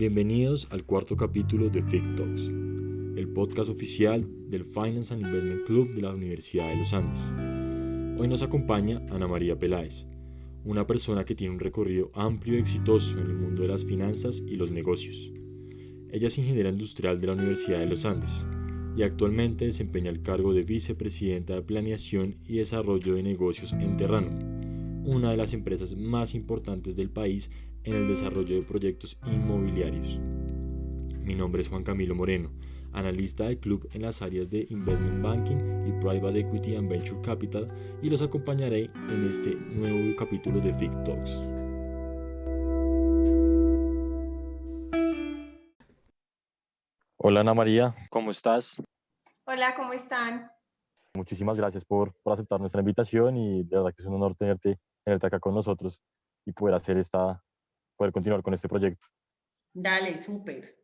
Bienvenidos al cuarto capítulo de FIC Talks, el podcast oficial del Finance and Investment Club de la Universidad de los Andes. Hoy nos acompaña Ana María Peláez, una persona que tiene un recorrido amplio y exitoso en el mundo de las finanzas y los negocios. Ella es ingeniera industrial de la Universidad de los Andes y actualmente desempeña el cargo de vicepresidenta de Planeación y Desarrollo de Negocios en Terranum, una de las empresas más importantes del país en el desarrollo de proyectos inmobiliarios. Mi nombre es Juan Camilo Moreno, analista del club en las áreas de Investment Banking y Private Equity and Venture Capital, y los acompañaré en este nuevo capítulo de FIC Talks. Hola Ana María, ¿cómo estás? Hola, ¿cómo están? Muchísimas gracias por aceptar nuestra invitación y de verdad que es un honor tenerte acá con nosotros y poder continuar con este proyecto. Dale, súper.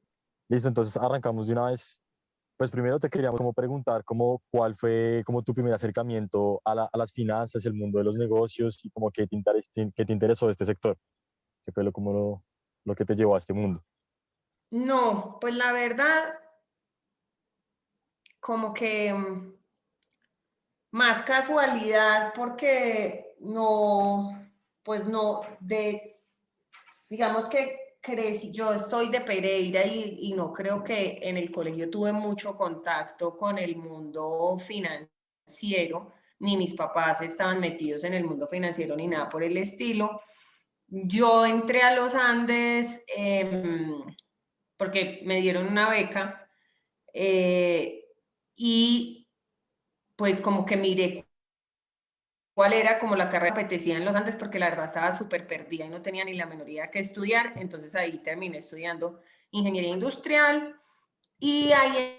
Listo, entonces arrancamos de una vez. Pues primero te queríamos como preguntar cuál fue como tu primer acercamiento a las finanzas, el mundo de los negocios y como qué te interesó de este sector, qué fue lo que te llevó a este mundo. No, pues la verdad, como que más casualidad, porque no, pues no, digamos que crecí, yo soy de Pereira y no creo que en el colegio tuve mucho contacto con el mundo financiero, ni mis papás estaban metidos en el mundo financiero ni nada por el estilo. Yo entré a los Andes porque me dieron una beca y pues como que miré cuál era como la carrera que me apetecía en los Andes, porque la verdad estaba súper perdida y no tenía ni la menor idea qué estudiar. Entonces ahí terminé estudiando ingeniería industrial y ahí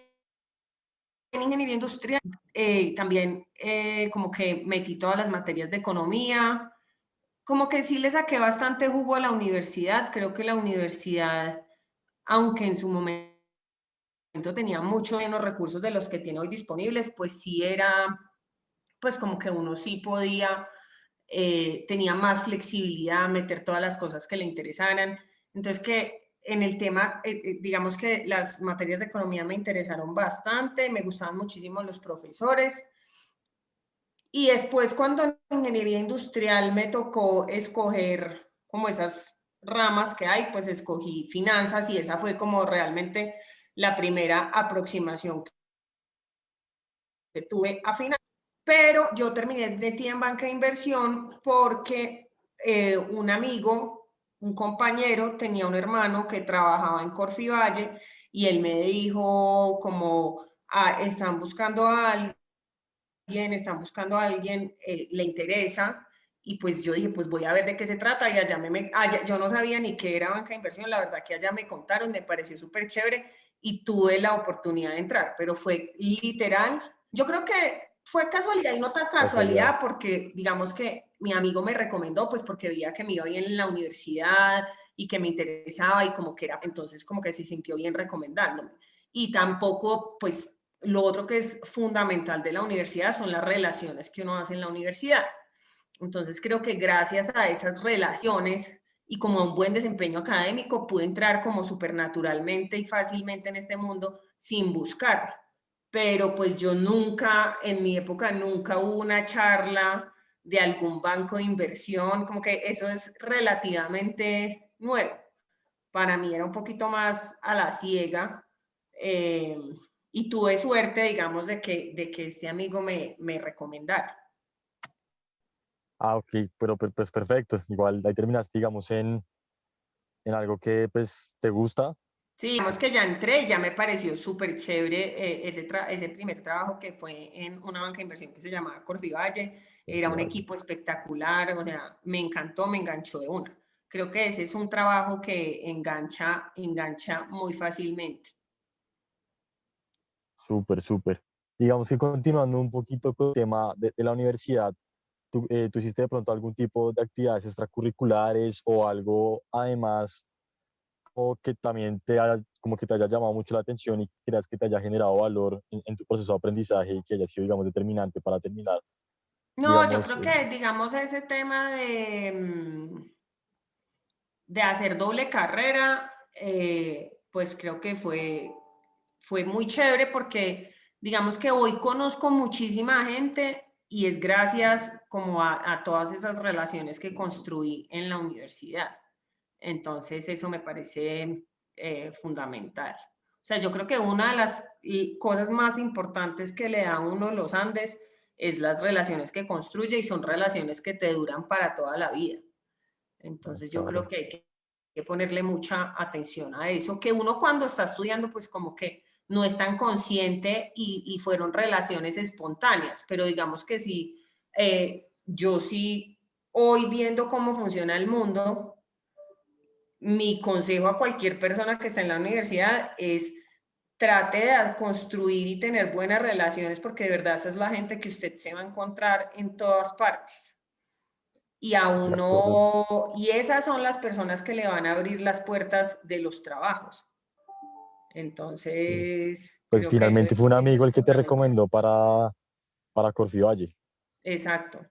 en ingeniería industrial también como que metí todas las materias de economía, como que sí le saqué bastante jugo a la universidad. Creo que la universidad, aunque en su momento tenía mucho menos recursos de los que tiene hoy disponibles, pues sí era, pues como que uno sí podía, tenía más flexibilidad, meter todas las cosas que le interesaran. Entonces que en el tema, digamos que las materias de economía me interesaron bastante, me gustaban muchísimo los profesores. Y después cuando en ingeniería industrial me tocó escoger como esas ramas que hay, pues escogí finanzas y esa fue como realmente la primera aproximación que tuve a finanzas. Pero yo terminé de ti en banca de inversión porque un amigo, un compañero, tenía un hermano que trabajaba en Corfivalle y él me dijo como, están buscando a alguien, le interesa. Y pues yo dije, pues voy a ver de qué se trata. Y yo no sabía ni qué era banca de inversión, la verdad que allá me contaron, me pareció súper chévere y tuve la oportunidad de entrar, pero fue literal. Yo creo que fue casualidad y no tan Casualidad. casualidad, porque digamos que mi amigo me recomendó, pues porque veía que me iba bien en la universidad y que me interesaba y como que era, entonces como que se sintió bien recomendándome. Y tampoco, pues lo otro que es fundamental de la universidad son las relaciones que uno hace en la universidad. Entonces creo que gracias a esas relaciones y como un buen desempeño académico pude entrar como supernaturalmente y fácilmente en este mundo sin buscar. Pero pues yo nunca, en mi época, nunca hubo una charla de algún banco de inversión, como que eso es relativamente nuevo. Para mí era un poquito más a la ciega. eh, y tuve suerte, digamos, de que este amigo me recomendara. Ah, ok, pero pues perfecto. Igual ahí terminaste, digamos, en algo que pues te gusta. Sí, digamos que ya entré y ya me pareció súper chévere ese primer trabajo que fue en una banca de inversión que se llamaba Corfivalle. Era un Vale. equipo espectacular, o sea, me encantó, me enganchó de una. Creo que ese es un trabajo que engancha muy fácilmente. Súper, súper. Digamos que continuando un poquito con el tema de la universidad, ¿tú hiciste de pronto algún tipo de actividades extracurriculares o algo además o que también como que te haya llamado mucho la atención y creas que te haya generado valor en tu proceso de aprendizaje y que haya sido, digamos, determinante para terminar, No, yo digamos, creo que, digamos, ese tema de hacer doble carrera, pues creo que fue muy chévere porque digamos que hoy conozco muchísima gente y es gracias como a todas esas relaciones que construí en la universidad. Entonces eso me parece fundamental. O sea, yo creo que una de las cosas más importantes que le da a uno los Andes es las relaciones que construye y son relaciones que te duran para toda la vida. Entonces yo creo Claro. que hay que ponerle mucha atención a eso, que uno cuando está estudiando pues como que no es tan consciente y fueron relaciones espontáneas, pero digamos que sí, yo sí, hoy viendo cómo funciona el mundo, mi consejo a cualquier persona que está en la universidad es trate de construir y tener buenas relaciones porque de verdad esa es la gente que usted se va a encontrar en todas partes. Y a De acuerdo. uno, y esas son las personas que le van a abrir las puertas de los trabajos. Sí. Entonces, Pues creo que finalmente fue un eso amigo es el que te fundamental. recomendó para Corfivalle. Exacto.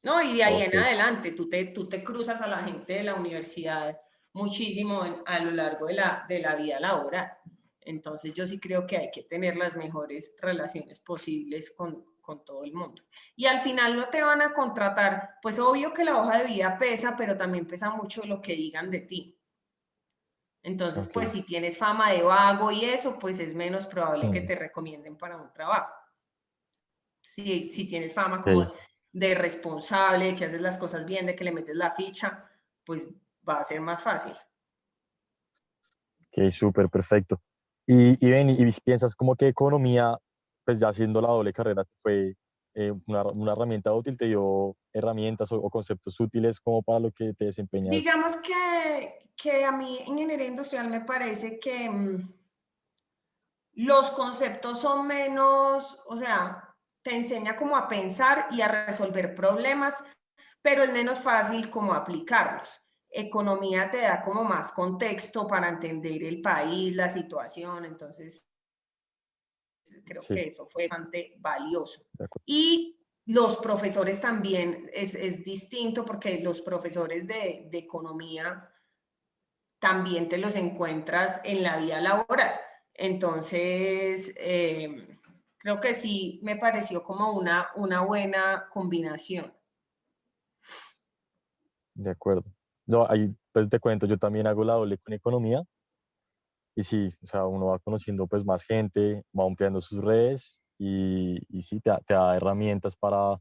No, y de ahí Ok, en adelante, tú te cruzas a la gente de la universidad muchísimo a lo largo de la vida laboral. Entonces, yo sí creo que hay que tener las mejores relaciones posibles con todo el mundo. Y al final no te van a contratar, pues obvio que la hoja de vida pesa, pero también pesa mucho lo que digan de ti. Entonces, ok. pues si tienes fama de vago y eso, pues es menos probable que Mm, te recomienden para un trabajo. Si tienes fama como ok, de responsable, que haces las cosas bien, de que le metes la ficha, pues va a ser más fácil. ok, súper, perfecto. Y ven, y piensas como que economía, pues ya haciendo la doble carrera, fue una herramienta útil, te dio herramientas o conceptos útiles como para lo que te desempeñas. Digamos que a mí en ingeniería industrial me parece que los conceptos son menos, o sea, te enseña como a pensar y a resolver problemas, pero es menos fácil como aplicarlos. Economía te da como más contexto para entender el país, la situación, entonces creo Sí, que eso fue bastante valioso. de acuerdo. Y los profesores también es distinto porque los profesores de economía también te los encuentras en la vida laboral. Entonces, creo que sí me pareció como una buena combinación. De acuerdo. No, ahí pues te cuento, yo también hago la doble con economía y sí, o sea, uno va conociendo pues más gente, va ampliando sus redes y sí, te da herramientas para,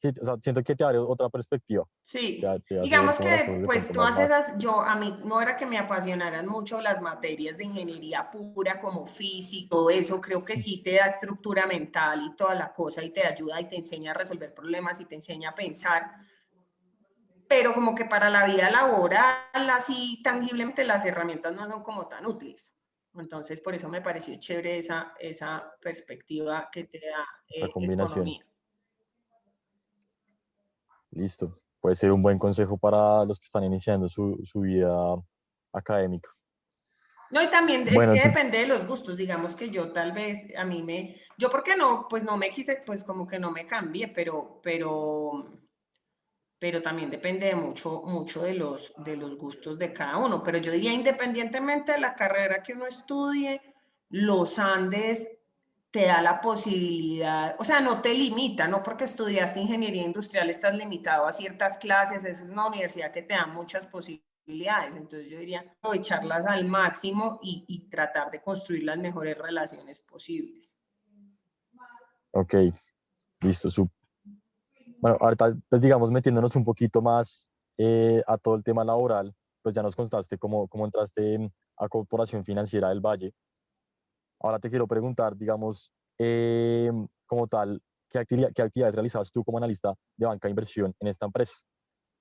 sí, o sea, siento que te abre otra perspectiva, Sí, te hace ver digamos como las que cosas de pues pronto más todas macro. esas, a mí no era que me apasionaran mucho las materias de ingeniería pura como física, todo eso, creo que sí te da estructura mental y toda la cosa y te ayuda y te enseña a resolver problemas y te enseña a pensar, pero como que para la vida laboral, así tangiblemente, las herramientas no son como tan útiles. Entonces, por eso me pareció chévere esa perspectiva que te da Esa combinación. economía. Listo. Puede ser un buen consejo para los que están iniciando su vida académica. No, y también es Bueno, que entonces, depende de los gustos, digamos que yo tal vez yo porque no, pues no me quise, pues como que no me cambié, pero también depende de mucho de los gustos de cada uno. Pero yo diría, independientemente de la carrera que uno estudie, los Andes te da la posibilidad, o sea, no te limita, no porque estudiaste ingeniería industrial estás limitado a ciertas clases, es una universidad que te da muchas posibilidades. Entonces yo diría, aprovecharlas al máximo y tratar de construir las mejores relaciones posibles. ok, listo. Bueno, ahorita, pues digamos, metiéndonos un poquito más a todo el tema laboral, pues ya nos contaste cómo entraste a Corporación Financiera del Valle. Ahora te quiero preguntar, digamos, como tal, qué actividades realizabas tú como analista de banca de inversión en esta empresa?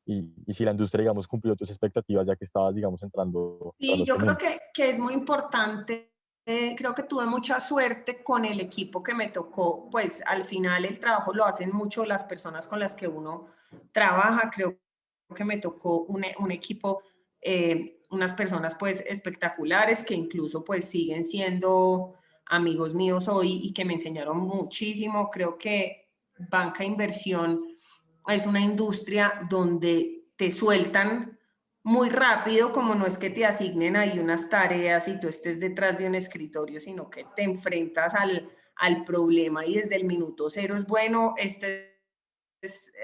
Y si la industria, digamos, cumplió tus expectativas ya que estabas, digamos, entrando Sí, a yo este creo mundo. que es muy importante. Creo que tuve mucha suerte con el equipo que me tocó. Pues al final el trabajo lo hacen mucho las personas con las que uno trabaja. Creo que me tocó un equipo, unas personas pues espectaculares que incluso pues siguen siendo amigos míos hoy y que me enseñaron muchísimo. Creo que banca inversión es una industria donde te sueltan muy rápido, como no es que te asignen ahí unas tareas y tú estés detrás de un escritorio, sino que te enfrentas al problema y desde el minuto cero es bueno,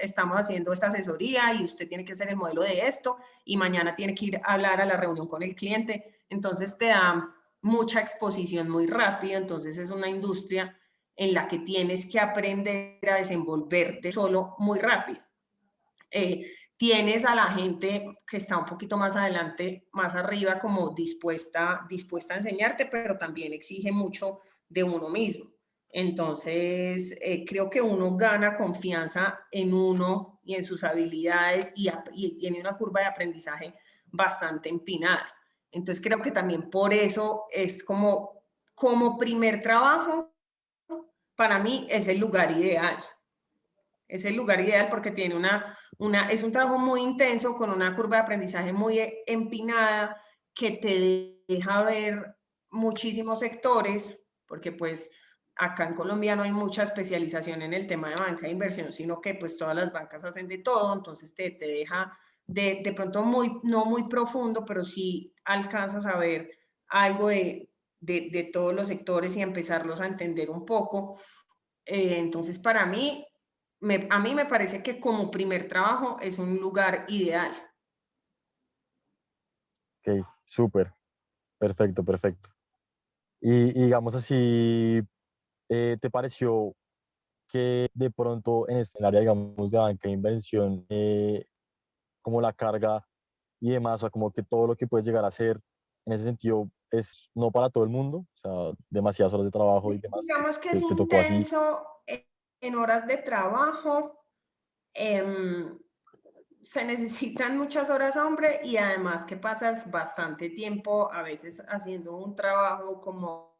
estamos haciendo esta asesoría y usted tiene que ser el modelo de esto y mañana tiene que ir a hablar a la reunión con el cliente. Entonces te da mucha exposición muy rápido, entonces es una industria en la que tienes que aprender a desenvolverte solo muy rápido. Tienes a la gente que está un poquito más adelante, más arriba, como dispuesta a enseñarte, pero también exige mucho de uno mismo. Entonces, creo que uno gana confianza en uno y en sus habilidades y tiene una curva de aprendizaje bastante empinada. Entonces, creo que también por eso es como primer trabajo, para mí es el lugar ideal. Es el lugar ideal porque tiene es un trabajo muy intenso con una curva de aprendizaje muy empinada que te deja ver muchísimos sectores, porque pues acá en Colombia no hay mucha especialización en el tema de banca de inversión, sino que pues todas las bancas hacen de todo, entonces te deja de pronto no muy profundo, pero sí alcanzas a ver algo de todos los sectores y empezarlos a entender un poco. Entonces, para mí, a mí me parece que como primer trabajo es un lugar ideal. Ok, súper, perfecto, perfecto. Y digamos así, ¿te pareció que de pronto en este área, digamos, de banca de inversión, como la carga y demás, o sea, como que todo lo que puedes llegar a hacer en ese sentido es no para todo el mundo, o sea, demasiadas horas de trabajo y demás, Digamos que es te tocó así? intenso en horas de trabajo. em, Se necesitan muchas horas, hombre, y además que pasas bastante tiempo a veces haciendo un trabajo como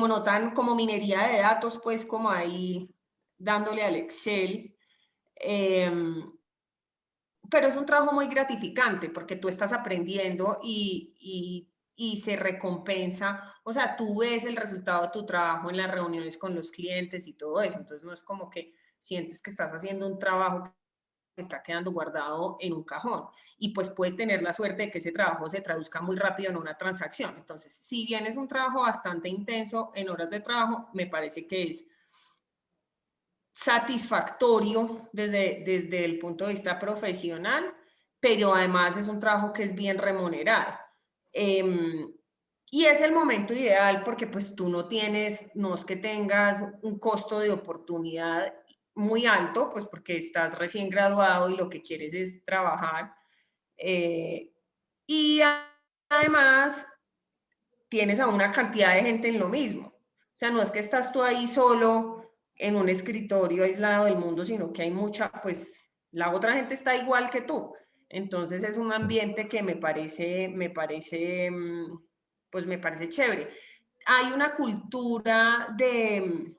no tan como minería de datos, pues como ahí dándole al Excel. em, pero es un trabajo muy gratificante porque tú estás aprendiendo y se recompensa, o sea, tú ves el resultado de tu trabajo en las reuniones con los clientes y todo eso, entonces no es como que sientes que estás haciendo un trabajo que está quedando guardado en un cajón y pues puedes tener la suerte de que ese trabajo se traduzca muy rápido en una transacción. Entonces, si bien es un trabajo bastante intenso en horas de trabajo, me parece que es satisfactorio desde el punto de vista profesional, pero además es un trabajo que es bien remunerado. Y es el momento ideal porque pues tú no es que tengas un costo de oportunidad muy alto, pues porque estás recién graduado y lo que quieres es trabajar. Eh, y además tienes a una cantidad de gente en lo mismo. O sea, no es que estás tú ahí solo en un escritorio aislado del mundo, sino que hay mucha, pues la otra gente está igual que tú. Entonces es un ambiente que pues me parece chévere. Hay una cultura de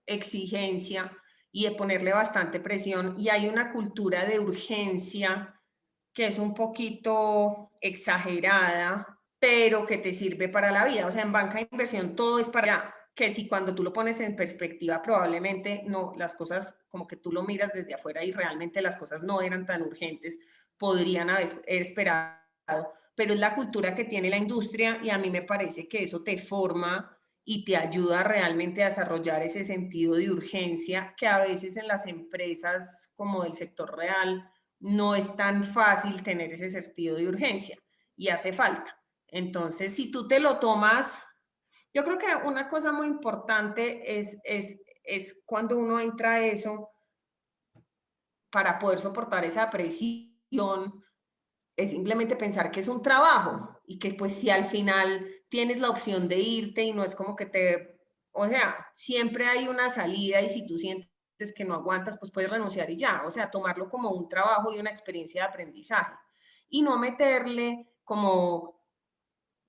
exigencia y de ponerle bastante presión y hay una cultura de urgencia que es un poquito exagerada, pero que te sirve para la vida. O sea, en banca de inversión todo es para allá, que si cuando tú lo pones en perspectiva, probablemente no, las cosas como que tú lo miras desde afuera y realmente las cosas no eran tan urgentes, podrían haber esperado, pero es la cultura que tiene la industria y a mí me parece que eso te forma y te ayuda realmente a desarrollar ese sentido de urgencia que a veces en las empresas como del sector real no es tan fácil tener ese sentido de urgencia y hace falta. Entonces, si tú te lo tomas, yo creo que una cosa muy importante es cuando uno entra a eso para poder soportar esa presión, es simplemente pensar que es un trabajo y que pues si al final tienes la opción de irte y no es como que o sea, siempre hay una salida y si tú sientes que no aguantas, pues puedes renunciar y ya, o sea, tomarlo como un trabajo y una experiencia de aprendizaje y no meterle como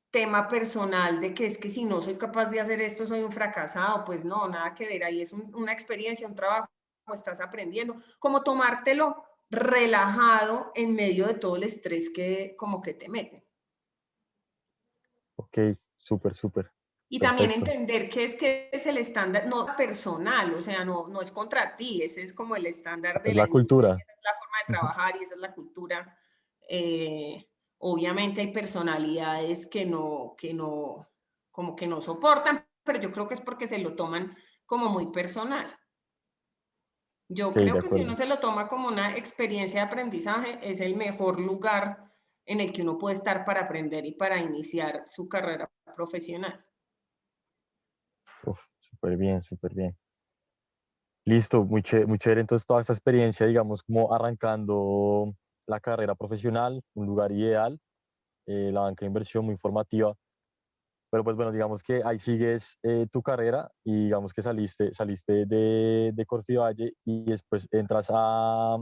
tema personal de que es que si no soy capaz de hacer esto soy un fracasado, pues no, nada que ver, ahí es una experiencia, un trabajo, estás aprendiendo, como tomártelo relajado en medio de todo el estrés que como que te meten. Ok, súper, súper, Y también perfecto. entender que es el estándar, no personal, o sea, no es contra ti, ese es como el estándar de Es la la industria, cultura. esa es la forma trabajar y esa es la cultura. Obviamente hay personalidades como que no soportan, pero yo creo que es porque se lo toman como muy personal. Yo Ok, de creo que si acuerdo. uno se lo toma como una experiencia de aprendizaje, es el mejor lugar en el que uno puede estar para aprender y para iniciar su carrera profesional. Uf, súper bien, súper bien. Listo, muy chévere. Entonces, toda esta experiencia, digamos, como arrancando la carrera profesional, un lugar ideal, la banca de inversión muy formativa. Pero pues bueno, digamos que ahí sigues tu carrera y digamos que saliste de Corfivalle y después entras a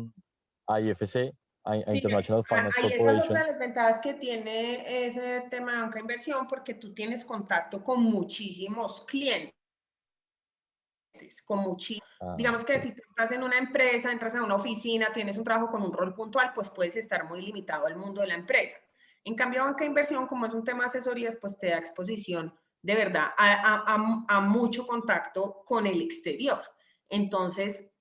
IFC, a Sí, International Finance ahí esa es otra Corporation. de las ventajas que tiene ese tema de banca de inversión, porque tú tienes contacto con muchísimos clientes, con muchísimos. Ah, Digamos que ok. si tú estás en una empresa, entras a una oficina, tienes un trabajo con un rol puntual, pues puedes estar muy limitado al mundo de la empresa. En cambio, banca de inversión, como es un tema de asesorías, pues te da exposición de verdad a mucho contacto con el exterior. Entonces,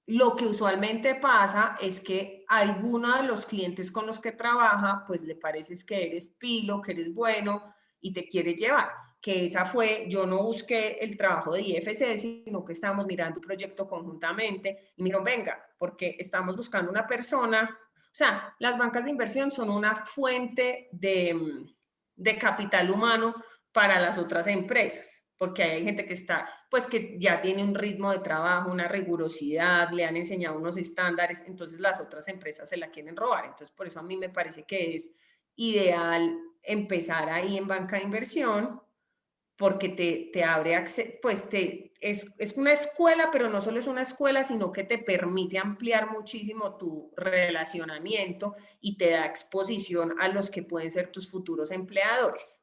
lo que usualmente pasa es que a alguno de los clientes con los que trabaja, pues le pareces que eres pilo, que eres bueno y te quiere llevar. Que esa fue, yo no busqué el trabajo de IFC, sino que estábamos mirando un proyecto conjuntamente y me dijeron, venga, porque estamos buscando una persona. O sea, las bancas de inversión son una fuente de capital humano para las otras empresas, porque hay gente que está, pues que ya tiene un ritmo de trabajo, una rigurosidad, le han enseñado unos estándares, entonces las otras empresas se la quieren robar. Entonces, por eso a mí me parece que es ideal empezar ahí en banca de inversión, porque te abre acceso, pues es una escuela, pero no solo es una escuela, sino que te permite ampliar muchísimo tu relacionamiento y te da exposición a los que pueden ser tus futuros empleadores.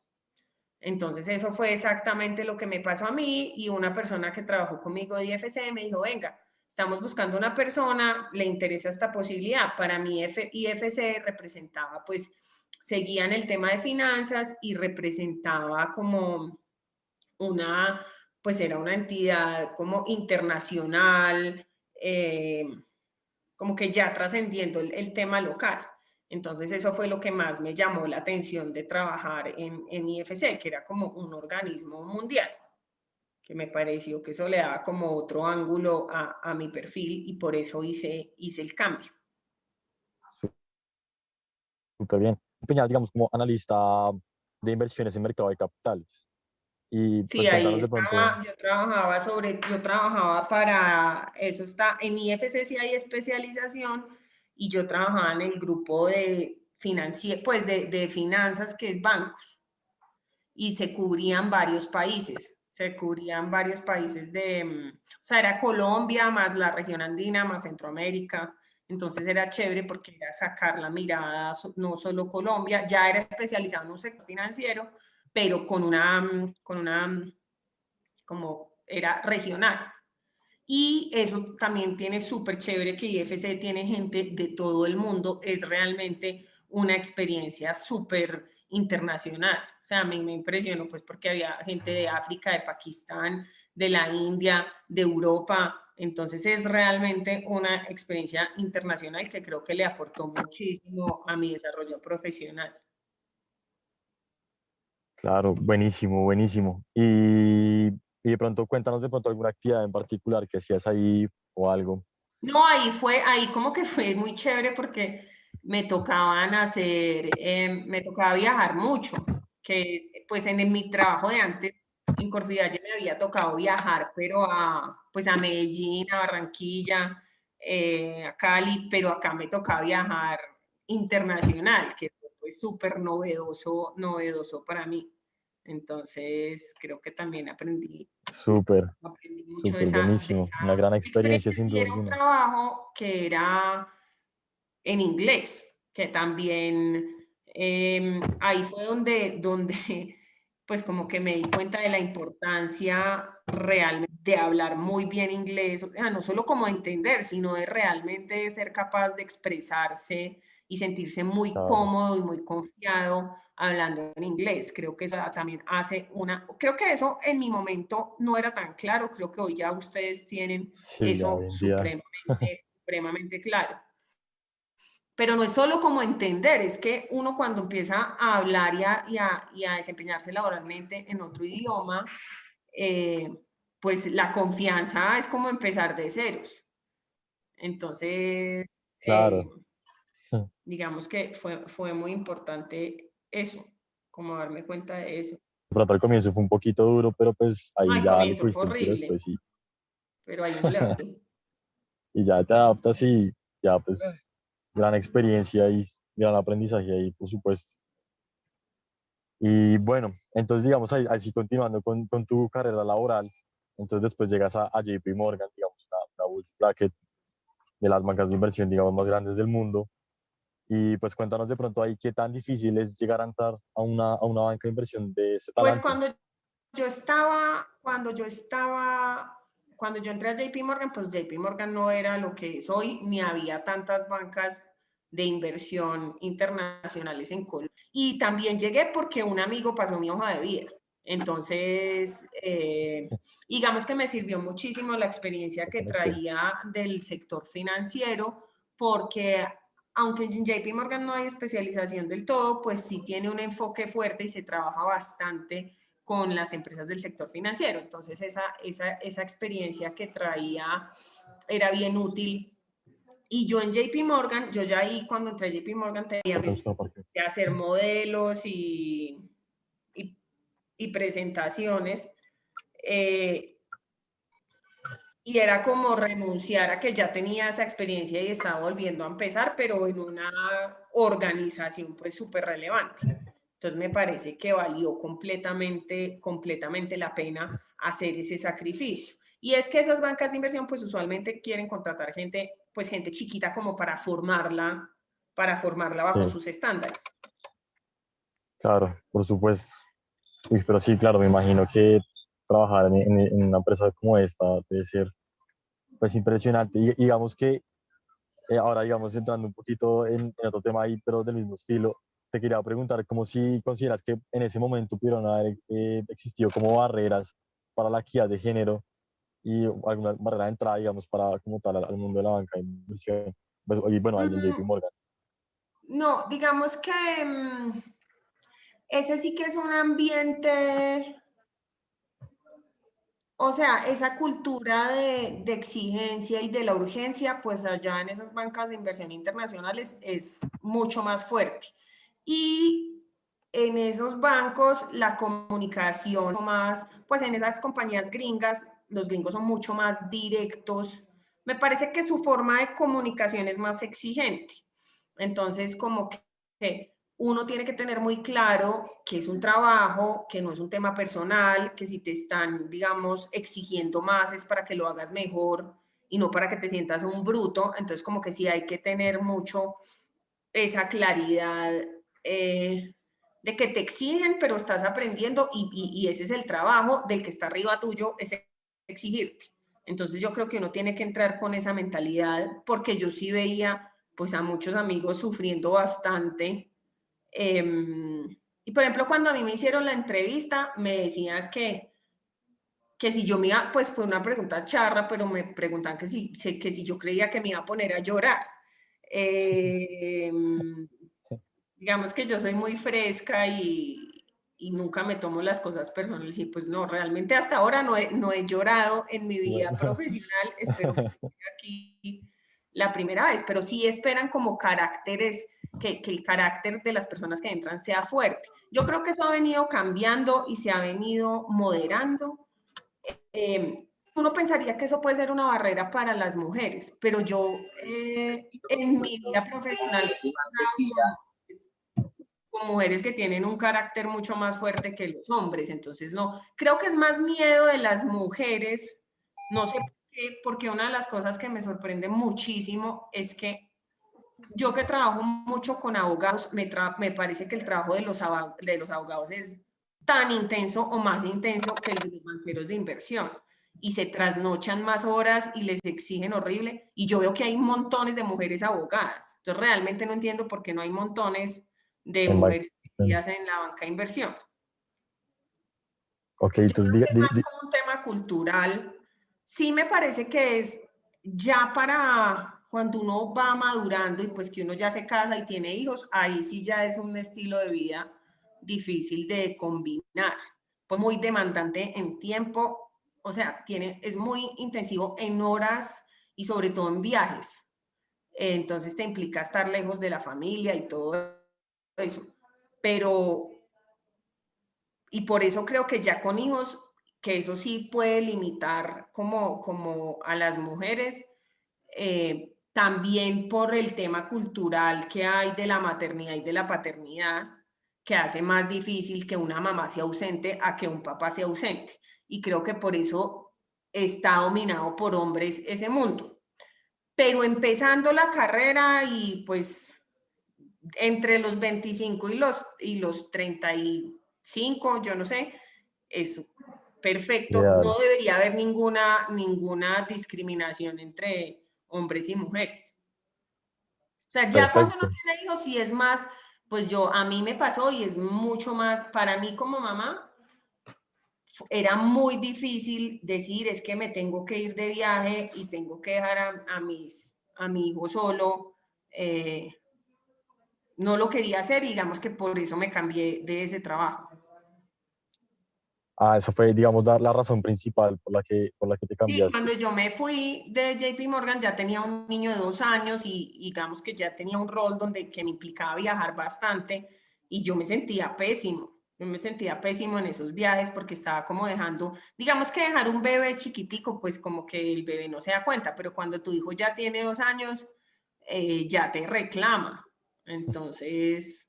Entonces eso fue exactamente lo que me pasó a mí y una persona que trabajó conmigo de IFC me dijo, venga, estamos buscando una persona, le interesa esta posibilidad. Para mí IFC representaba, pues, seguía en el tema de finanzas y representaba como una, pues era una entidad como internacional, como que ya trascendiendo el tema local. Entonces eso fue lo que más me llamó la atención de trabajar en IFC, que era como un organismo mundial, que me pareció que eso le daba como otro ángulo a mi perfil y por eso hice el cambio. Súper bien. Empeñar, digamos, como analista de inversiones en mercado de capitales. Y Sí, pues ahí cuéntanos de pronto. estaba, yo trabajaba para, eso está, en IFC sí hay especialización y yo trabajaba en el grupo de pues de finanzas que es bancos y se cubrían varios países, o sea, era Colombia más la región andina más Centroamérica, entonces era chévere porque era sacar la mirada, no solo Colombia, ya era especializado en un sector financiero, pero como era regional. Y eso también tiene súper chévere que IFC tiene gente de todo el mundo, es realmente una experiencia súper internacional. O sea, me impresionó pues porque había gente de África, de Pakistán, de la India, de Europa. Entonces es realmente una experiencia internacional que creo que le aportó muchísimo a mi desarrollo profesional. Claro, buenísimo, buenísimo. Y de pronto cuéntanos de pronto alguna actividad en particular que hacías ahí o algo. No, ahí como que fue muy chévere porque me tocaba viajar mucho, que pues en mi trabajo de antes en Corfivalle me había tocado viajar, pero pues a Medellín, a Barranquilla, a Cali, pero acá me tocaba viajar internacional, que fue pues, súper novedoso para mí. Entonces creo que también Súper, aprendí mucho súper de buenísimo. esa Una gran experiencia experiencia sin y duda era un alguna. trabajo que era en inglés, que también ahí fue donde pues como que me di cuenta de la importancia realmente de hablar muy bien inglés, o sea, no solo como entender, sino de realmente ser capaz de expresarse y sentirse muy Claro. cómodo y muy confiado hablando en inglés. Creo que eso también creo que eso en mi momento no era tan claro, creo que hoy ya ustedes tienen Sí, ya eso hoy en día. supremamente claro. pero no es solo como entender, es que uno cuando empieza a hablar y a desempeñarse laboralmente en otro idioma, pues la confianza es como empezar de ceros. Entonces, Claro. digamos que fue muy importante eso, como darme cuenta de eso. De pronto al comienzo fue un poquito duro, pero pues ahí Al ya le comienzo fue cogiste el tiro horrible, después pero ahí uno le va bien. y ya te adaptas y ya pues gran experiencia y gran aprendizaje ahí, por supuesto. Y bueno, entonces digamos, así continuando con tu carrera laboral, entonces después llegas a JP Morgan, digamos, una bulge bracket de las bancas de inversión, digamos, más grandes del mundo. Y pues cuéntanos de pronto ahí qué tan difícil es llegar a entrar a una banca de inversión de ese Pues talante. cuando yo entré a JP Morgan, pues JP Morgan no era lo que es hoy, ni había tantas bancas de inversión internacionales en Colombia. Y también llegué porque un amigo pasó mi hoja de vida. Entonces, digamos que me sirvió muchísimo la experiencia que traía del sector financiero, porque aunque en JP Morgan no hay especialización del todo, pues sí tiene un enfoque fuerte y se trabaja bastante con las empresas del sector financiero. Entonces, esa experiencia que traía era bien útil. Y yo en JP Morgan, yo ya ahí cuando entré a JP Morgan tenía que hacer modelos y presentaciones. Y era como renunciar a que ya tenía esa experiencia y estaba volviendo a empezar, pero en una organización pues súper relevante. Entonces me parece que valió completamente la pena hacer ese sacrificio. Y es que esas bancas de inversión pues usualmente quieren contratar gente, pues gente chiquita como para formarla bajo sus estándares. Claro, por supuesto. Uy, pero sí, claro, me imagino que trabajar en una empresa como esta debe ser pues impresionante. Y digamos que ahora, digamos, entrando un poquito en otro tema ahí, pero del mismo estilo, te quería preguntar como si consideras que en ese momento pudieron haber existido como barreras para la equidad de género y alguna barrera de entrada, digamos, para como tal al mundo de la banca de inversión, pues, y bueno, al JP Morgan. No, digamos que ese sí que es un ambiente, o sea, esa cultura de exigencia y de la urgencia, pues allá en esas bancas de inversión internacionales es mucho más fuerte. Y en esos bancos la comunicación más, pues en esas compañías gringas, los gringos son mucho más directos. Me parece que su forma de comunicación es más exigente. Entonces, como que uno tiene que tener muy claro que es un trabajo, que no es un tema personal, que si te están, digamos, exigiendo más es para que lo hagas mejor y no para que te sientas un bruto. Entonces, como que sí hay que tener mucho esa claridad de que te exigen, pero estás aprendiendo y ese es el trabajo del que está arriba tuyo, es exigirte. Entonces, yo creo que uno tiene que entrar con esa mentalidad, porque yo sí veía pues a muchos amigos sufriendo bastante. Y por ejemplo, cuando a mí me hicieron la entrevista, me decían que si yo me iba, pues fue una pregunta charra, pero me preguntaban que si yo creía que me iba a poner a llorar. Digamos que yo soy muy fresca y nunca me tomo las cosas personales y pues no, realmente hasta ahora no he llorado en mi vida profesional, espero que aquí la primera vez, pero sí esperan como caracteres, que el carácter de las personas que entran sea fuerte. Yo creo que eso ha venido cambiando y se ha venido moderando. Uno pensaría que eso puede ser una barrera para las mujeres, pero yo en mi vida profesional con mujeres que tienen un carácter mucho más fuerte que los hombres, entonces no, creo que es más miedo de las mujeres, no sé por qué, porque una de las cosas que me sorprende muchísimo es que yo que trabajo mucho con abogados, me parece que el trabajo de los abogados es tan intenso o más intenso que el de los banqueros de inversión y se trasnochan más horas y les exigen horrible y yo veo que hay montones de mujeres abogadas, entonces realmente no entiendo por qué no hay montones de mujeres metidas en la banca de inversión. Ok, entonces es más como un tema cultural. Sí me parece que es ya para cuando uno va madurando y pues que uno ya se casa y tiene hijos, ahí sí ya es un estilo de vida difícil de combinar, pues muy demandante en tiempo, o sea, es muy intensivo en horas y sobre todo en viajes. Entonces te implica estar lejos de la familia y todo eso. Pero, y por eso creo que ya con hijos, que eso sí puede limitar como a las mujeres, también por el tema cultural que hay de la maternidad y de la paternidad, que hace más difícil que una mamá sea ausente a que un papá sea ausente. Y creo que por eso está dominado por hombres ese mundo. Pero empezando la carrera y pues entre los 25 y los 35, yo no sé, es perfecto. Ideal. No debería haber ninguna discriminación entre hombres y mujeres. O sea, ya cuando uno Perfecto. tiene hijos, sí es más, pues a mí me pasó y es mucho más, para mí como mamá, era muy difícil decir, es que me tengo que ir de viaje y tengo que dejar a mi hijo solo. No lo quería hacer y digamos que por eso me cambié de ese trabajo. Ah, esa fue, digamos, la razón principal por la que te Sí, cambiaste. cuando yo me fui de JP Morgan ya tenía un niño de 2 años y digamos que ya tenía un rol que me implicaba viajar bastante y yo me sentía pésimo. Yo me sentía pésimo en esos viajes porque estaba como dejando, digamos que dejar un bebé chiquitico, pues como que el bebé no se da cuenta, pero cuando tu hijo ya tiene 2 años, ya te reclama. Entonces,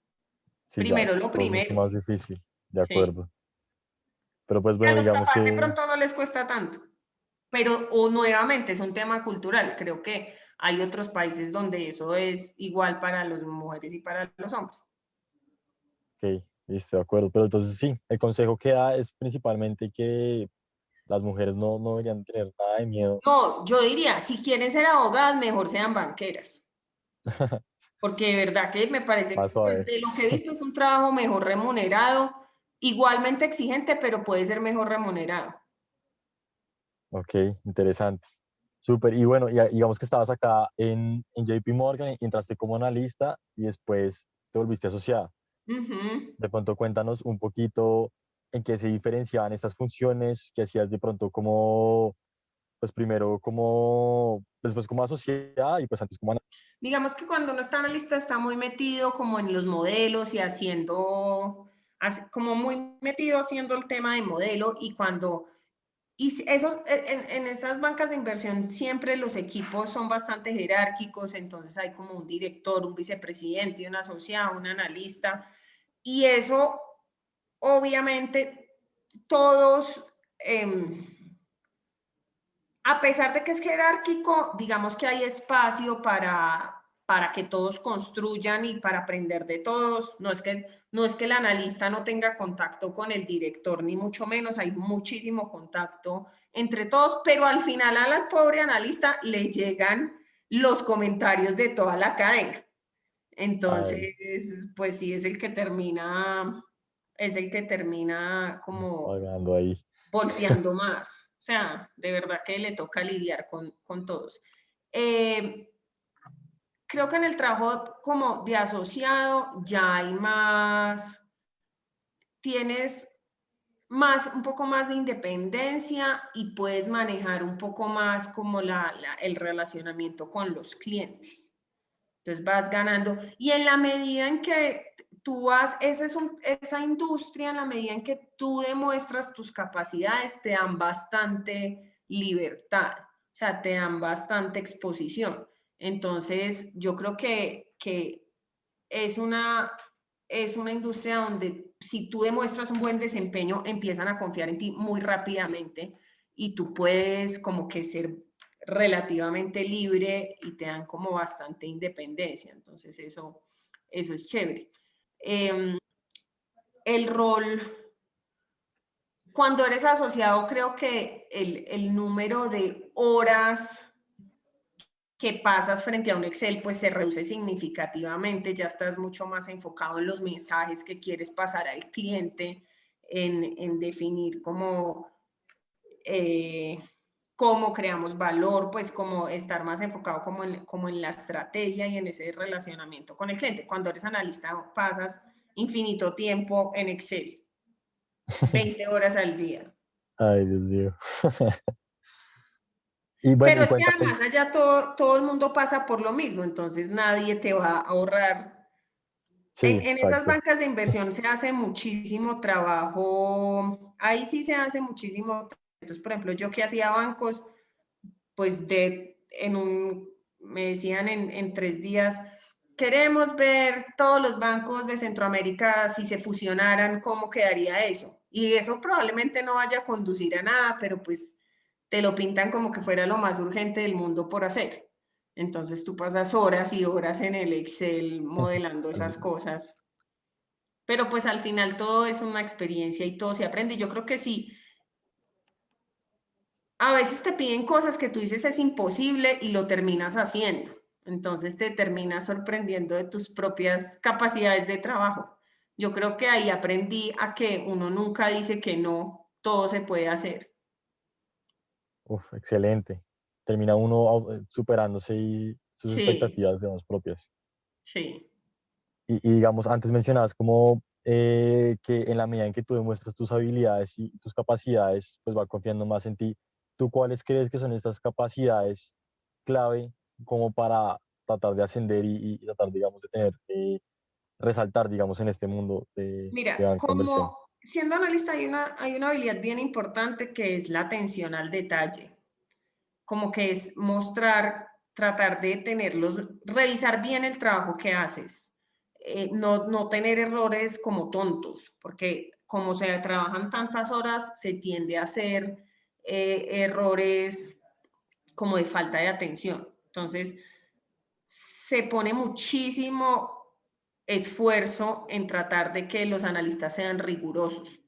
Sí, ya, primero lo todo es mucho primero, más difícil, de sí. acuerdo. Pero pues A bueno, los digamos papás de que pronto no les cuesta tanto, pero o nuevamente es un tema cultural. Creo que hay otros países donde eso es igual para las mujeres y para los hombres. ok, listo, de acuerdo. Pero entonces sí, el consejo que da es principalmente que las mujeres no deberían tener nada de miedo. No, yo diría, si quieren ser abogadas, mejor sean banqueras, porque de verdad que me parece, Más pues, suave. de lo que he visto es un trabajo mejor remunerado, igualmente exigente, pero puede ser mejor remunerado. Ok, interesante. Súper. Y bueno, digamos que estabas acá en JP Morgan y entraste como analista y después te volviste asociada. Ujú. De pronto cuéntanos un poquito en qué se diferenciaban estas funciones, que hacías de pronto como, pues primero como, después como asociada y pues antes como analista. Digamos que cuando uno está analista está muy metido como en los modelos y como muy metido haciendo el tema de modelo eso, en esas bancas de inversión siempre los equipos son bastante jerárquicos, entonces hay como un director, un vicepresidente, un asociado, un analista, y eso obviamente todos, a pesar de que es jerárquico, digamos que hay espacio para que todos construyan y para aprender de todos. No es que el analista no tenga contacto con el director, ni mucho menos, hay muchísimo contacto entre todos, pero al final al pobre analista le llegan los comentarios de toda la cadena. A él. Entonces, pues sí, es el que termina como Pagando ahí. volteando más. O sea, de verdad que le toca lidiar con todos. Eh, Creo que en el trabajo como de asociado ya hay tienes un poco más de independencia y puedes manejar un poco más como el relacionamiento con los clientes. Entonces vas ganando. Y en la medida en que tú esa industria, en la medida en que tú demuestras tus capacidades, te dan bastante libertad, o sea, te dan bastante exposición. Entonces, yo creo que es una industria donde si tú demuestras un buen desempeño, empiezan a confiar en ti muy rápidamente y tú puedes como que ser relativamente libre y te dan como bastante independencia. Entonces eso es chévere. El rol, cuando eres asociado, creo que el número de horas que pasas frente a un Excel, pues se reduce significativamente, ya estás mucho más enfocado en los mensajes que quieres pasar al cliente, en definir como cómo creamos valor, pues como estar más enfocado como en la estrategia y en ese relacionamiento con el cliente. Cuando eres analista pasas infinito tiempo en Excel, 20 horas al día. Ay, Dios mío. Y bueno, Pero y es que cuéntame, además allá todo el mundo pasa por lo mismo, entonces nadie te va a ahorrar. sí, En esas exacto. bancas de inversión se hace muchísimo trabajo, ahí sí se hace muchísimo. Entonces, por ejemplo, yo que hacía bancos, pues me decían en 3 días, queremos ver todos los bancos de Centroamérica si se fusionaran, cómo quedaría eso. Y eso probablemente no vaya a conducir a nada, pero pues te lo pintan como que fuera lo más urgente del mundo por hacer. Entonces tú pasas horas y horas en el Excel modelando esas cosas. Pero pues al final todo es una experiencia y todo se aprende. Y yo creo que sí, a veces te piden cosas que tú dices es imposible y lo terminas haciendo. Entonces te terminas sorprendiendo de tus propias capacidades de trabajo. Yo creo que ahí aprendí a que uno nunca dice que no, todo se puede hacer. Uf, excelente. Termina uno superándose y sus Sí, expectativas, digamos, propias. sí. Y digamos, antes mencionabas como que en la medida en que tú demuestras tus habilidades y tus capacidades, pues va confiando más en ti. ¿Tú cuáles crees que son estas capacidades clave como para tratar de ascender y tratar, digamos, de tener, resaltar, digamos, en este mundo de Mira, banca de inversión? como siendo analista hay una habilidad bien importante que es la atención al detalle. Como que es mostrar, tratar de tenerlos, revisar bien el trabajo que haces, no tener errores como tontos, porque como se trabajan tantas horas, se tiende a hacer errores como de falta de atención. Entonces, se pone muchísimo esfuerzo en tratar de que los analistas sean rigurosos,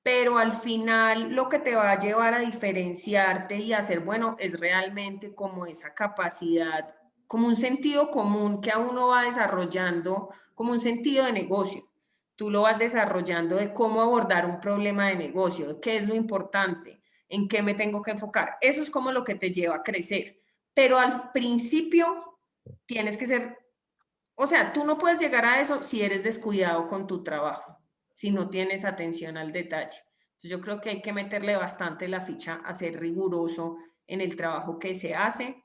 pero al final lo que te va a llevar a diferenciarte y a ser bueno es realmente como esa capacidad, como un sentido común que a uno va desarrollando, como un sentido de negocio. Tú lo vas desarrollando de cómo abordar un problema de negocio, de qué es lo importante, en qué me tengo que enfocar. Eso es como lo que te lleva a crecer. Pero al principio tienes que ser, o sea, tú no puedes llegar a eso si eres descuidado con tu trabajo, si no tienes atención al detalle. Entonces yo creo que hay que meterle bastante la ficha a ser riguroso en el trabajo que se hace,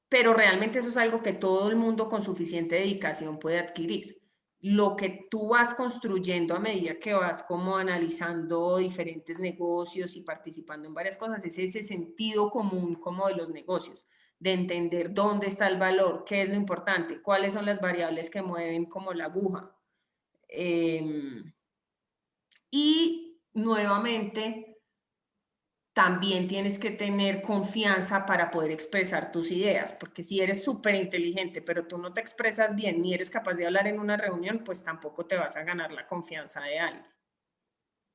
pero realmente eso es algo que todo el mundo con suficiente dedicación puede adquirir. Lo que tú vas construyendo a medida que vas como analizando diferentes negocios y participando en varias cosas es ese sentido común como de los negocios, de entender dónde está el valor, qué es lo importante, cuáles son las variables que mueven como la aguja. Y nuevamente, también tienes que tener confianza para poder expresar tus ideas, porque si eres súper inteligente, pero tú no te expresas bien ni eres capaz de hablar en una reunión, pues tampoco te vas a ganar la confianza de alguien.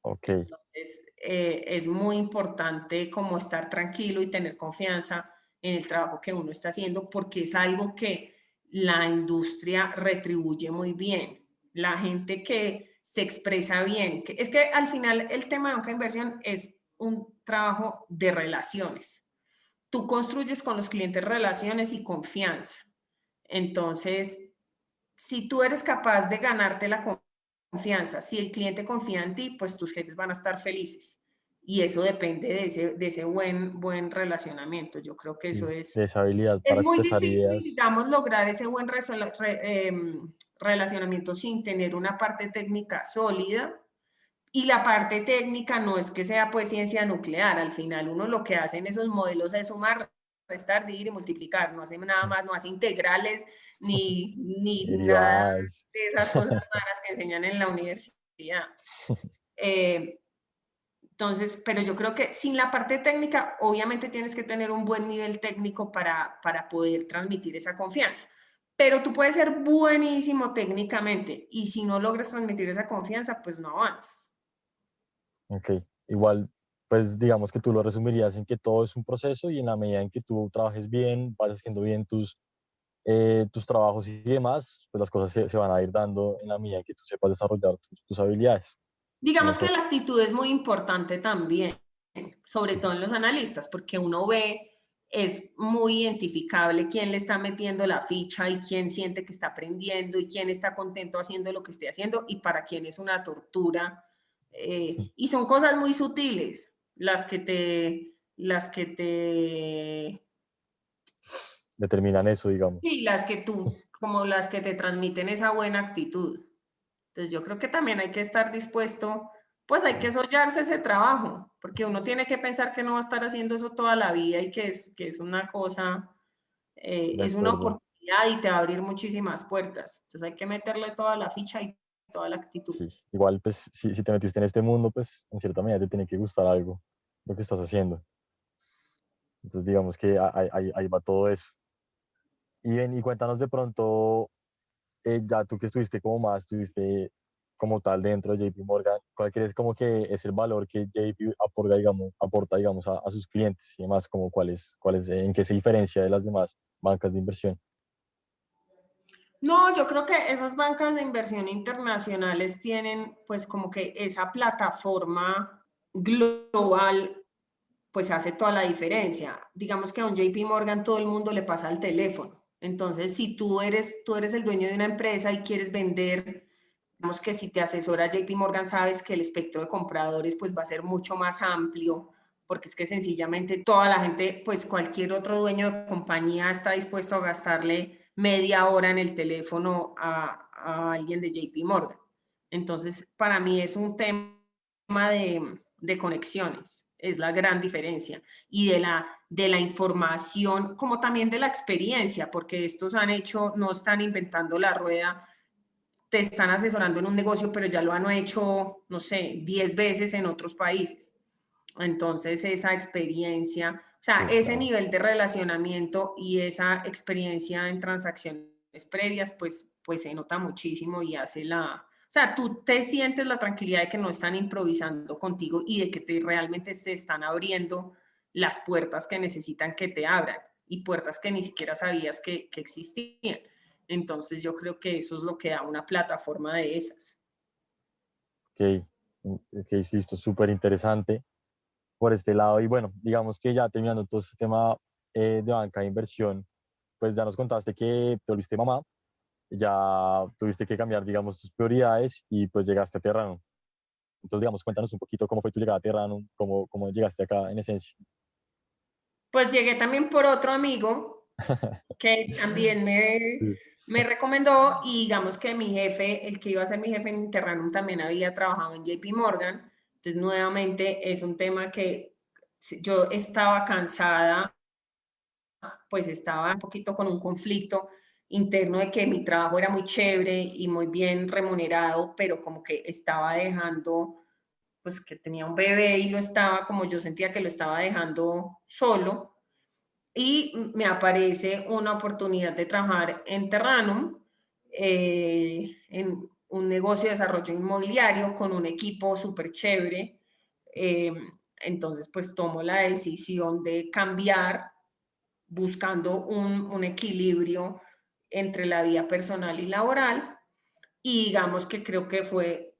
Ok, Entonces, es muy importante como estar tranquilo y tener confianza en el trabajo que uno está haciendo, porque es algo que la industria retribuye muy bien. La gente que se expresa bien, es que al final el tema de banca de inversión es un trabajo de relaciones. Tú construyes con los clientes relaciones y confianza. Entonces, si tú eres capaz de ganarte la confianza, si el cliente confía en ti, pues tus jefes van a estar felices. Y eso depende de ese buen relacionamiento. Yo creo que eso sí, de esa habilidad es para muy expresar difícil, ideas. digamos, lograr ese buen relacionamiento sin tener una parte técnica sólida. Y la parte técnica no es que sea pues ciencia nuclear, al final uno lo que hace en esos modelos es sumar, restar, dividir y multiplicar, no hace nada más, no hace integrales ni nada Derivadas. de esas cosas raras que enseñan en la universidad. Eh, entonces, pero yo creo que sin la parte técnica, obviamente tienes que tener un buen nivel técnico para poder transmitir esa confianza. Pero tú puedes ser buenísimo técnicamente y si no logras transmitir esa confianza, pues no avanzas. Ok, igual, pues digamos que tú lo resumirías en que todo es un proceso y en la medida en que tú trabajes bien, vas haciendo bien tus trabajos y demás, pues las cosas se van a ir dando en la medida en que tú sepas desarrollar tus habilidades. Digamos Pienso, que la actitud es muy importante también. sobre todo en los analistas, porque uno ve, es muy identificable quién le está metiendo la ficha y quién siente que está aprendiendo y quién está contento haciendo lo que esté haciendo y para quién es una tortura. Y son cosas muy sutiles las que te Determinan eso, digamos. sí, como las que te transmiten esa buena actitud. Entonces yo creo que también hay que estar dispuesto, pues hay que sollarse ese trabajo, porque uno tiene que pensar que no va a estar haciendo eso toda la vida y que es una cosa, De es una acuerdo. oportunidad y te va a abrir muchísimas puertas. Entonces hay que meterle toda la ficha y toda la actitud. Sí. Igual, pues, si te metiste en este mundo, pues, en cierta medida te tiene que gustar algo, lo que estás haciendo. Entonces, digamos que ahí va todo eso. Y ven, y cuéntanos de pronto, ya tú que estuviste como más, estuviste como tal dentro de JP Morgan, ¿cuál crees como que es el valor que JP aporta, digamos, a sus clientes y demás, como en qué se diferencia de las demás bancas de inversión? No, yo creo que esas bancas de inversión internacionales tienen pues como que esa plataforma global pues hace toda la diferencia. Digamos que a un JP Morgan todo el mundo le pasa el teléfono. Entonces, si tú eres el dueño de una empresa y quieres vender, digamos que si te asesora JP Morgan, sabes que el espectro de compradores pues va a ser mucho más amplio, porque es que sencillamente toda la gente, pues cualquier otro dueño de compañía está dispuesto a gastarle media hora en el teléfono a alguien de JP Morgan. Entonces, para mí es un tema de conexiones, es la gran diferencia, y de la información, como también de la experiencia, porque estos han hecho, no están inventando la rueda, te están asesorando en un negocio, pero ya lo han hecho, no sé, 10 veces en otros países. Entonces, esa experiencia, o sea, Sí, ese claro. nivel de relacionamiento y esa experiencia en transacciones previas, pues se nota muchísimo y hace o sea, tú te sientes la tranquilidad de que no están improvisando contigo y de que realmente se están abriendo las puertas que necesitan que te abran y puertas que ni siquiera sabías que existían. Entonces, yo creo que eso es lo que da una plataforma de esas. Ok, ok, sí, esto es súper interesante por este lado. Y bueno, digamos que ya terminando todo este tema de banca de inversión, pues ya nos contaste que te volviste mamá, ya tuviste que cambiar, digamos, tus prioridades y pues llegaste a Terranum. Entonces, digamos, cuéntanos un poquito cómo fue tu llegada a Terranum, cómo llegaste acá en esencia. Pues llegué también por otro amigo que también Sí, me recomendó y digamos que mi jefe, el que iba a ser mi jefe en Interranum también había trabajado en JP Morgan. Entonces, nuevamente es un tema que yo estaba cansada, pues estaba un poquito con un conflicto interno de que mi trabajo era muy chévere y muy bien remunerado, pero como que estaba dejando, pues que tenía un bebé y lo estaba, como yo sentía que lo estaba dejando solo y me aparece una oportunidad de trabajar en Terranum, en un negocio de desarrollo inmobiliario con un equipo súper chévere. Eh, entonces, pues tomo la decisión de cambiar buscando un equilibrio entre la vida personal y laboral y digamos que creo que fue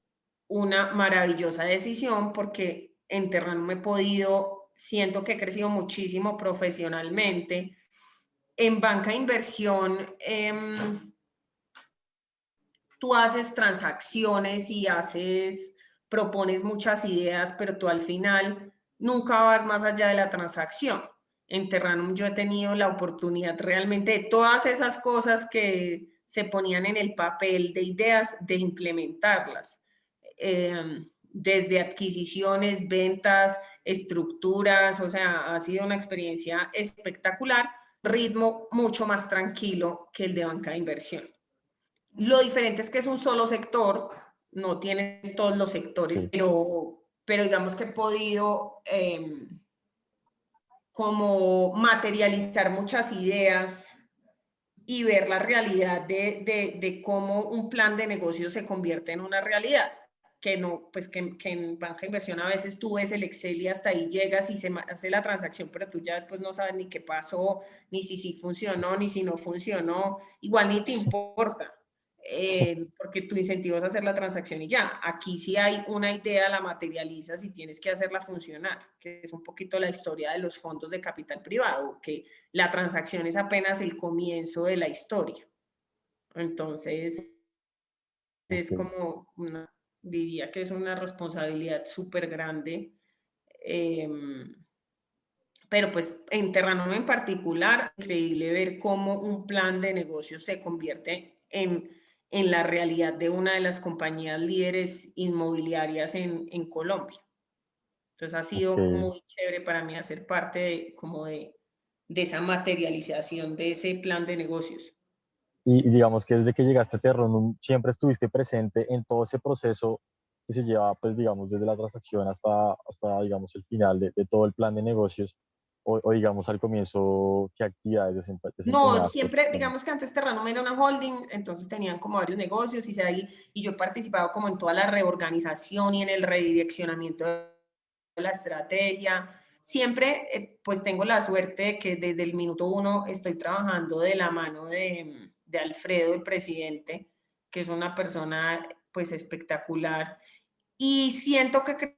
una maravillosa decisión porque en Terranum me he podido, siento que he crecido muchísimo profesionalmente. En banca de inversión, tú haces transacciones y propones muchas ideas, pero tú al final nunca vas más allá de la transacción. En Terranum yo he tenido la oportunidad realmente de todas esas cosas que se ponían en el papel de ideas, de implementarlas. Desde adquisiciones, ventas, estructuras, o sea, ha sido una experiencia espectacular, ritmo mucho más tranquilo que el de banca de inversión. Lo diferente es que es un solo sector, no tienes todos los sectores, sí, pero digamos que he podido como materializar muchas ideas y ver la realidad de cómo un plan de negocio se convierte en una realidad. Que no, pues que en banca de inversión a veces tú ves el Excel y hasta ahí llegas y se hace la transacción, pero tú ya después no sabes ni qué pasó, ni si sí funcionó, ni si no funcionó, igual ni te importa. porque tu incentivo es hacer la transacción y ya. Aquí sí hay una idea, la materializas y tienes que hacerla funcionar, que es un poquito la historia de los fondos de capital privado, que la transacción es apenas el comienzo de la historia. Entonces, es Ok. como diría que es una responsabilidad súper grande. Pero pues en Terranova en particular, increíble ver cómo un plan de negocio se convierte en la realidad de una de las compañías líderes inmobiliarias en Colombia. Entonces ha sido Ok. muy chévere para mí hacer parte de esa materialización de ese plan de negocios. Y digamos que desde que llegaste a Terronum siempre estuviste presente en todo ese proceso que se lleva, pues digamos, desde la transacción hasta digamos, el final de todo el plan de negocios, o digamos al comienzo, ¿qué actividades No, desempeñabas siempre, propiamente? digamos que antes Terranum era una holding, entonces tenían como varios negocios y yo he participado como en toda la reorganización y en el redireccionamiento de la estrategia. Siempre, pues tengo la suerte de que desde el minuto uno estoy trabajando de la mano de Alfredo, el presidente, que es una persona pues espectacular y siento que he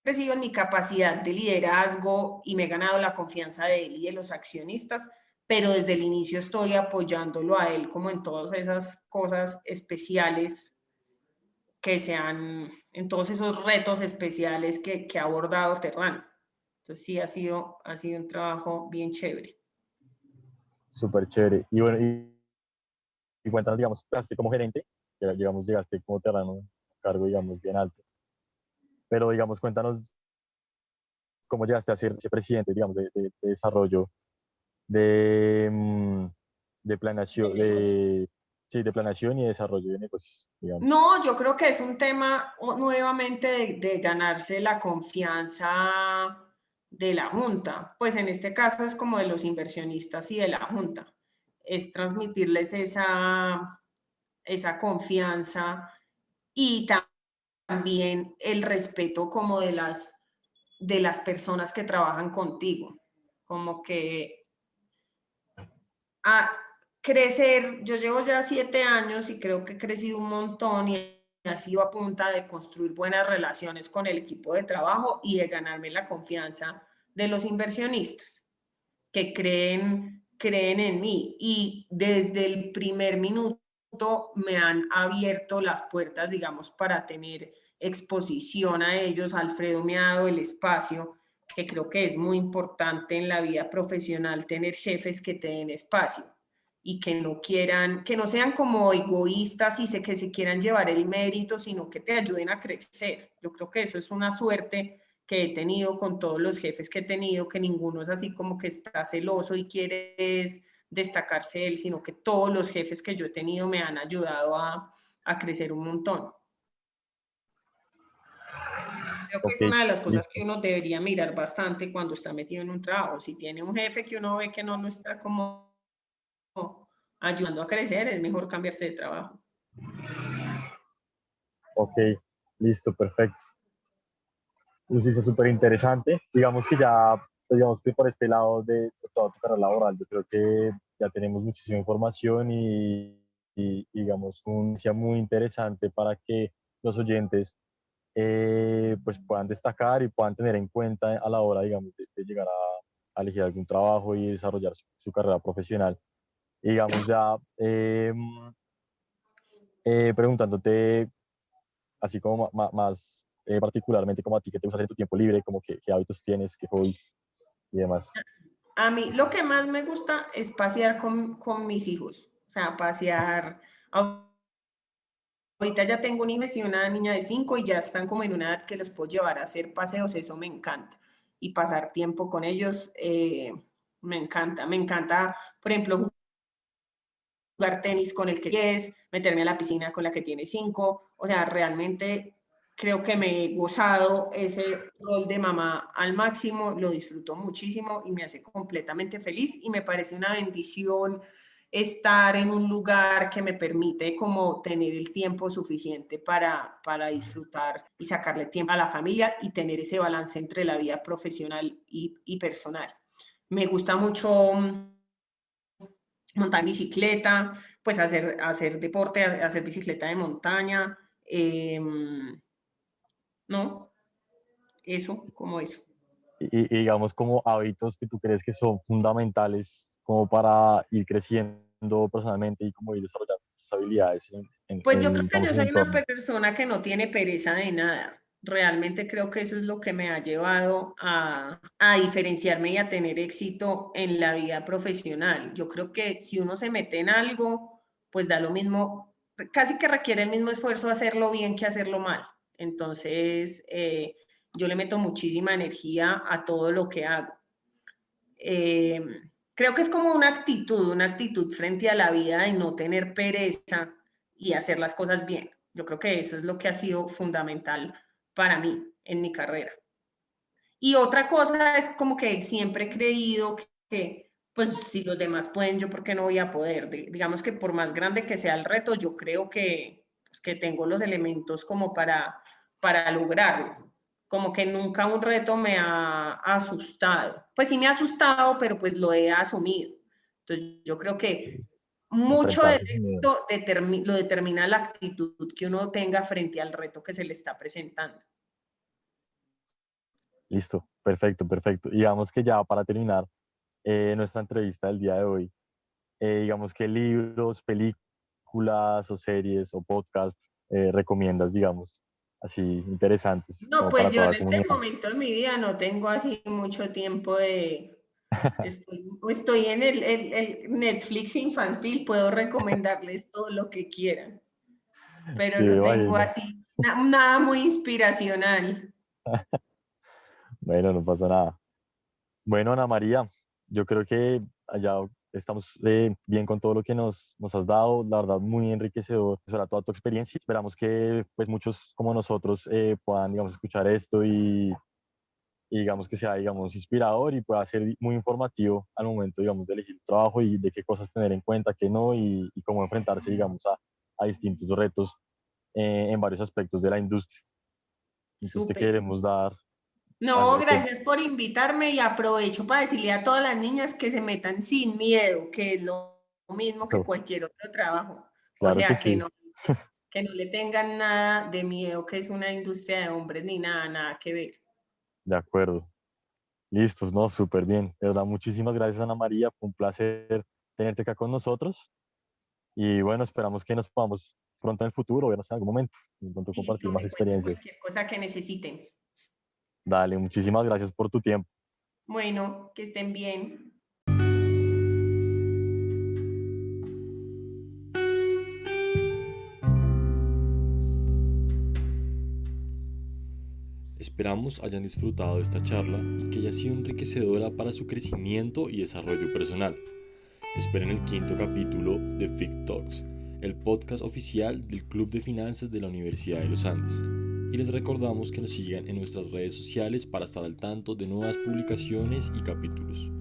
crecido en mi capacidad de liderazgo y me he ganado la confianza de él y de los accionistas, pero desde el inicio estoy apoyándolo a él como en todas esas cosas especiales que sean, en todos esos retos especiales que ha abordado Terrano. Entonces sí, ha sido un trabajo bien chévere. Súper chévere. Y bueno, y cuéntanos, digamos, llegaste como gerente, digamos, llegaste como Terrano, un cargo, digamos, bien alto. Pero, digamos, cuéntanos cómo llegaste a ser presidente, digamos, de desarrollo, de, de De planeación, negocio. sí, de planeación y desarrollo de negocios, digamos. No, yo creo que es un tema nuevamente de ganarse la confianza de la Junta. Pues en este caso es como de los inversionistas y de la Junta. Es transmitirles esa confianza y también el respeto como de las personas que trabajan contigo. Como que a crecer, yo llevo ya 7 años y creo que he crecido un montón y ha sido a punta de construir buenas relaciones con el equipo de trabajo y de ganarme la confianza de los inversionistas que creen en mí y desde el primer minuto me han abierto las puertas, digamos, para tener exposición a ellos. Alfredo me ha dado el espacio, que creo que es muy importante en la vida profesional, tener jefes que te den espacio y que no quieran, que no sean como egoístas y que se quieran llevar el mérito, sino que te ayuden a crecer. Yo creo que eso es una suerte que he tenido con todos los jefes que he tenido, que ninguno es así como que está celoso y quiere destacarse él, sino que todos los jefes que yo he tenido me han ayudado a crecer un montón. Creo que Ok, es una de las cosas que listo. uno debería mirar bastante cuando está metido en un trabajo. Si tiene un jefe que uno ve que no lo está como ayudando a crecer, es mejor cambiarse de trabajo. Ok, listo, perfecto. Sí, es súper interesante. Digamos que ya, pues, digamos que por este lado de toda tu carrera laboral, yo creo que ya tenemos muchísima información y digamos, un sea muy interesante para que los oyentes pues puedan destacar y puedan tener en cuenta a la hora, digamos, de llegar a elegir algún trabajo y desarrollar su carrera profesional. Y digamos ya preguntándote así como más particularmente como a ti, ¿qué te gusta hacer en tu tiempo libre? Como qué hábitos tienes, qué hobbies y demás. A mí lo que más me gusta es pasear con mis hijos, o sea, pasear. Ahorita ya tengo un hijo y una niña de 5 y ya están como en una edad que los puedo llevar a hacer paseos, eso me encanta. Y pasar tiempo con ellos me encanta. Me encanta, por ejemplo, jugar tenis con el que es, meterme a la piscina con la que tiene 5. O sea, realmente creo que me he gozado ese rol de mamá al máximo, lo disfruto muchísimo y me hace completamente feliz y me parece una bendición estar en un lugar que me permite como tener el tiempo suficiente para disfrutar y sacarle tiempo a la familia y tener ese balance entre la vida profesional y personal. Me gusta mucho montar bicicleta, pues hacer deporte, hacer bicicleta de montaña, ¿no? Eso, como eso. Y digamos como hábitos que tú crees que son fundamentales como para ir creciendo personalmente y como ir desarrollando tus habilidades Pues yo creo que digamos, yo en el soy una entorno. persona que no tiene pereza de nada. Realmente creo que eso es lo que me ha llevado a diferenciarme y a tener éxito en la vida profesional. Yo creo que si uno se mete en algo, pues da lo mismo, casi que requiere el mismo esfuerzo hacerlo bien que hacerlo mal. Entonces, yo le meto muchísima energía a todo lo que hago. Eh, Creo que es como una actitud frente a la vida de no tener pereza y hacer las cosas bien. Yo creo que eso es lo que ha sido fundamental para mí en mi carrera. Y otra cosa es como que siempre he creído que pues si los demás pueden, yo por qué no voy a poder. Digamos que por más grande que sea el reto, yo creo pues, que tengo los elementos como para lograrlo. Como que nunca un reto me ha asustado. Pues sí me ha asustado, pero pues lo he asumido. Entonces yo creo que mucho del Enfrentarse sin miedo. éxito lo determina la actitud que uno tenga frente al reto que se le está presentando. Listo, perfecto, perfecto. Digamos que ya para terminar nuestra entrevista del día de hoy, digamos que libros, películas o series o podcast recomiendas, digamos, así interesantes No, como para pues yo toda en la este comunidad. momento de mi vida no tengo así mucho tiempo de... Estoy en el Netflix infantil, puedo recomendarles todo lo que quieran, pero Sí, no tengo imagino. así nada muy inspiracional. Bueno, no pasa nada. Bueno, Ana María, yo creo que allá estamos bien con todo lo que nos has dado, la verdad muy enriquecedor, sobre toda tu experiencia. Esperamos que pues muchos como nosotros puedan, digamos, escuchar esto y digamos que sea, digamos, inspirador y pueda ser muy informativo al momento, digamos, de elegir trabajo y de qué cosas tener en cuenta, qué no y cómo enfrentarse, digamos, a distintos retos en varios aspectos de la industria. Entonces te Súper. queremos dar, No, te- gracias por invitarme y aprovecho para decirle a todas las niñas que se metan sin miedo, que es lo mismo que eso, cualquier otro trabajo. O claro que sea, sí. que no le tengan nada de miedo, que es una industria de hombres ni nada, nada que ver. De acuerdo. Listos, ¿no? Súper bien. De verdad, muchísimas gracias, Ana María. Fue un placer tenerte acá con nosotros. Y bueno, esperamos que nos podamos pronto en el futuro, vernos en algún momento, y pronto compartir Listo, más me cuentan experiencias. cualquier cosa que necesiten. Dale, muchísimas gracias por tu tiempo. Bueno, que estén bien. Esperamos hayan disfrutado de esta charla y que haya sido enriquecedora para su crecimiento y desarrollo personal. Esperen el quinto capítulo de FIC Talks, el podcast oficial del Club de Finanzas de la Universidad de los Andes. Y les recordamos que nos sigan en nuestras redes sociales para estar al tanto de nuevas publicaciones y capítulos.